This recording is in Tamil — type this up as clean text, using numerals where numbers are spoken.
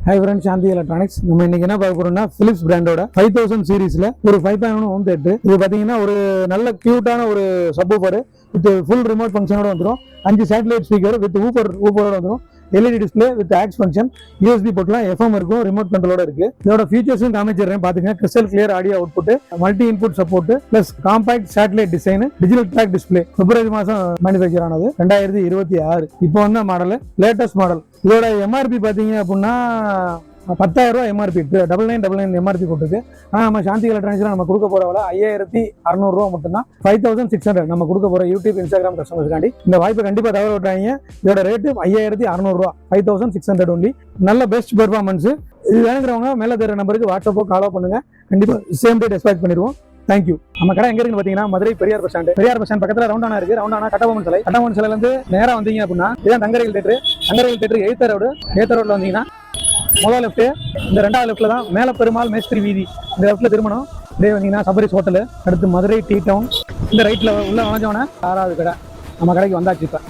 Hi friends, Shanti Electronics. நம்ம இன்னைக்கு என்ன பார்க்க போறோம்னா Philips பிராண்டோட 5000 சீரிஸ்ல ஒரு 5.1 ஹோம் தியேட்டர். இது பாத்தீங்கன்னா ஒரு நல்ல கியூட்டான ஒரு சப்வூஃபர் வித் ஃபுல் ரிமோட் ஃபங்க்ஷனோட வந்துரும். 5 சேட்டலைட் ஸ்பீக்கர் வித் ஊஃபரோட வந்துரும். LED display with aux function, USB போர்ட்லாம் FM இருக்கும், ரிமோட் கண்ட்ரோலோட இருக்கு. இதோட ஃபீச்சர்ஸும் காமிச்சிடுறேன் பாத்துங்க. Crystal clear audio output, multi input support plus compact satellite design, digital track display. பிப்ரவரி மாசம் மேனுஃபேக்சர் ஆனது 2026. இப்போ வந்த மாடல் லேட்டஸ்ட் மாடல். இதோட MRP பாத்தீங்க அப்படின்னா 10,000 MRP 9999 MRP போட்டுருக்கு. ஆனால் நம்ம சாந்தி எலக்ட்ரானிக்ஸ்ல நம்ம கொடுக்க போற விலை 5,600 மட்டும்தான். 5,600 நம்ம கொடுக்க போற யூடியூப் இன்ஸ்டாகிராம் கஸ்டமர்ஸ்க்காண்டி இந்த வாய்ப்பை கண்டிப்பா தவற விட்டாங்க. இதோட ரேட்டு 5,600, 5,600 ஒன்லி. நல்ல பெஸ்ட் பெர்ஃபார்மன்ஸ். இது வேணுங்கிறவங்க மேல தர நம்பருக்கு வாட்ஸ்அப்போ காலோ பண்ணுங்க. கண்டிப்பா சேம் டே டிஸ்பேச் பண்ணிடுவோம். தேங்க்யூ. நம்ம கடை எங்க இருக்குன்னு பாத்தீங்கன்னா மதுரை பெரியார் பஸ் ஸ்டாண்ட் பக்கத்துல ரவுண்டானா இருக்கு. ரவுண்டானா கட்டபொம்மன் சிலையில இருந்து நேரா வந்தீங்க அப்படின்னா இதான் தங்கரயில் தேட்டர். எய்த்தர் ரோட்ல வந்தீங்கன்னா முதல் லெஃப்ட், இந்த ரெண்டாவது லெஃப்ட்ல தான் மேல பெருமாள் மேஸ்திரி வீதி. இந்த லெஃப்ட்ல திருமணம் இதே வந்தீங்கன்னா சபரிஸ் ஹோட்டல், அடுத்து மதுரை டீ டவுன். இந்த ரைட்ல உள்ள வளைஞ்சவன 6வது கடை. நம்ம கடைக்கு வந்தாச்சு இப்ப.